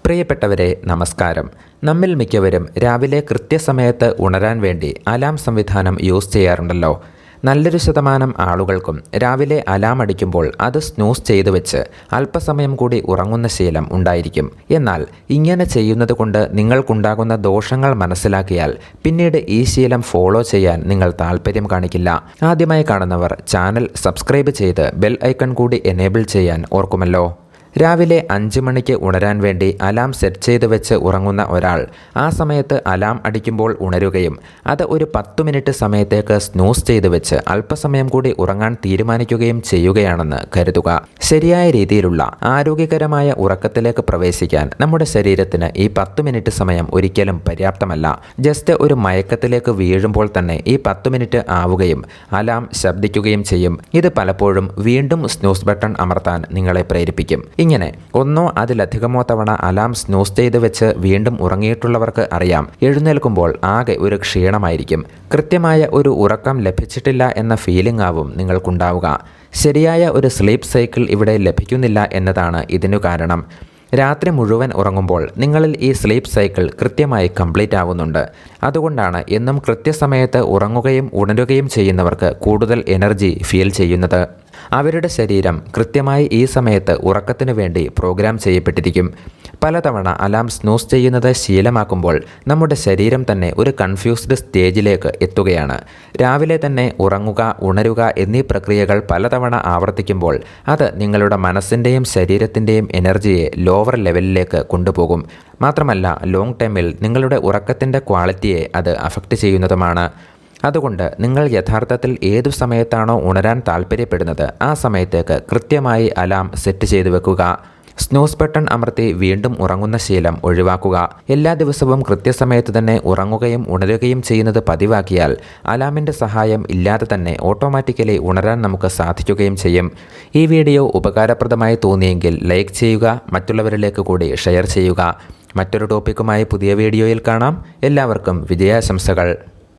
പ്രിയപ്പെട്ടവരെ നമസ്കാരം. നമ്മിൽ മിക്കവരും രാവിലെ കൃത്യസമയത്ത് ഉണരാൻ വേണ്ടി അലാം സംവിധാനം യൂസ് ചെയ്യാറുണ്ടല്ലോ. നല്ലൊരു ശതമാനം ആളുകൾക്കും രാവിലെ അലാം അടിക്കുമ്പോൾ അത് സ്നൂസ് ചെയ്തു വെച്ച് അല്പസമയം കൂടി ഉറങ്ങുന്ന ശീലം ഉണ്ടായിരിക്കും. എന്നാൽ ഇങ്ങനെ ചെയ്യുന്നത് കൊണ്ട് നിങ്ങൾക്കുണ്ടാകുന്ന ദോഷങ്ങൾ മനസ്സിലാക്കിയാൽ പിന്നീട് ഈ ശീലം ഫോളോ ചെയ്യാൻ നിങ്ങൾ താല്പര്യം കാണിക്കില്ല. ആദ്യമായി കാണുന്നവർ ചാനൽ സബ്സ്ക്രൈബ് ചെയ്ത് ബെൽ ഐക്കൺ കൂടി എനേബിൾ ചെയ്യാൻ ഓർക്കുമല്ലോ. രാവിലെ 5 മണിക്ക് ഉണരാൻ വേണ്ടി അലാം സെറ്റ് ചെയ്ത് വെച്ച് ഉറങ്ങുന്ന ഒരാൾ ആ സമയത്ത് അലാം അടിക്കുമ്പോൾ ഉണരുകയും അത് ഒരു 10 മിനിറ്റ് സമയത്തേക്ക് സ്നൂസ് ചെയ്ത് വെച്ച് അല്പസമയം കൂടി ഉറങ്ങാൻ തീരുമാനിക്കുകയും ചെയ്യുകയാണെന്ന് കരുതുക. ശരിയായ രീതിയിലുള്ള ആരോഗ്യകരമായ ഉറക്കത്തിലേക്ക് പ്രവേശിക്കാൻ നമ്മുടെ ശരീരത്തിന് ഈ 10 മിനിറ്റ് സമയം ഒരിക്കലും പര്യാപ്തമല്ല. ജസ്റ്റ് ഒരു മയക്കത്തിലേക്ക് വീഴുമ്പോൾ തന്നെ ഈ 10 മിനിറ്റ് ആവുകയും അലാം ശബ്ദിക്കുകയും ചെയ്യും. ഇത് പലപ്പോഴും വീണ്ടും സ്നൂസ് ബട്ടൺ അമർത്താൻ നിങ്ങളെ പ്രേരിപ്പിക്കും. ഇങ്ങനെ ഒന്നോ അതിലധികമോ തവണ അലാം സ്നൂസ് ചെയ്ത് വെച്ച് വീണ്ടും ഉറങ്ങിയിട്ടുള്ളവർക്ക് അറിയാം, എഴുന്നേൽക്കുമ്പോൾ ആകെ ഒരു ക്ഷീണമായിരിക്കും. കൃത്യമായ ഒരു ഉറക്കം ലഭിച്ചിട്ടില്ല എന്ന ഫീലിംഗ് ആവും നിങ്ങൾക്കുണ്ടാവുക. ശരിയായ ഒരു സ്ലീപ്പ് സൈക്കിൾ ഇവിടെ ലഭിക്കുന്നില്ല എന്നതാണ് ഇതിനു കാരണം. രാത്രി മുഴുവൻ ഉറങ്ങുമ്പോൾ നിങ്ങളിൽ ഈ സ്ലീപ്പ് സൈക്കിൾ കൃത്യമായി കംപ്ലീറ്റ് ആവുന്നുണ്ട്. അതുകൊണ്ടാണ് എന്നും കൃത്യസമയത്ത് ഉറങ്ങുകയും ഉണരുകയും ചെയ്യുന്നവർക്ക് കൂടുതൽ എനർജി ഫീൽ ചെയ്യുന്നത്. അവരുടെ ശരീരം കൃത്യമായി ഈ സമയത്ത് ഉറക്കത്തിനു വേണ്ടി പ്രോഗ്രാം ചെയ്യപ്പെട്ടിരിക്കും. പലതവണ അലാം സ്നൂസ് ചെയ്യുന്നത് ശീലമാക്കുമ്പോൾ നമ്മുടെ ശരീരം തന്നെ ഒരു കൺഫ്യൂസ്ഡ് സ്റ്റേജിലേക്ക് എത്തുകയാണ്. രാവിലെ തന്നെ ഉറങ്ങുക, ഉണരുക എന്നീ പ്രക്രിയകൾ പലതവണ ആവർത്തിക്കുമ്പോൾ അത് നിങ്ങളുടെ മനസ്സിൻ്റെയും ശരീരത്തിൻ്റെയും എനർജിയെ ലോവർ ലെവലിലേക്ക് കൊണ്ടുപോകും. മാത്രമല്ല ലോങ് ടൈമിൽ നിങ്ങളുടെ ഉറക്കത്തിൻ്റെ ക്വാളിറ്റിയെ അത് അഫക്റ്റ് ചെയ്യുന്നതുമാണ്. അതുകൊണ്ട് നിങ്ങൾ യഥാർത്ഥത്തിൽ ഏതു സമയത്താണോ ഉണരാൻ താല്പര്യപ്പെടുന്നത് ആ സമയത്തേക്ക് കൃത്യമായി അലാം സെറ്റ് ചെയ്തു വെക്കുക. സ്നൂസ് ബട്ടൺ അമർത്തി വീണ്ടും ഉറങ്ങുന്ന ശീലം ഒഴിവാക്കുക. എല്ലാ ദിവസവും കൃത്യസമയത്ത് തന്നെ ഉറങ്ങുകയും ഉണരുകയും ചെയ്യുന്നത് പതിവാക്കിയാൽ അലാമിൻ്റെ സഹായം ഇല്ലാതെ തന്നെ ഓട്ടോമാറ്റിക്കലി ഉണരാൻ നമുക്ക് സാധിക്കുകയും ചെയ്യും. ഈ വീഡിയോ ഉപകാരപ്രദമായി തോന്നിയെങ്കിൽ ലൈക്ക് ചെയ്യുക, മറ്റുള്ളവരിലേക്ക് കൂടി ഷെയർ ചെയ്യുക. മറ്റൊരു ടോപ്പിക്കുമായി പുതിയ വീഡിയോയിൽ കാണാം. എല്ലാവർക്കും വിജയാശംസകൾ.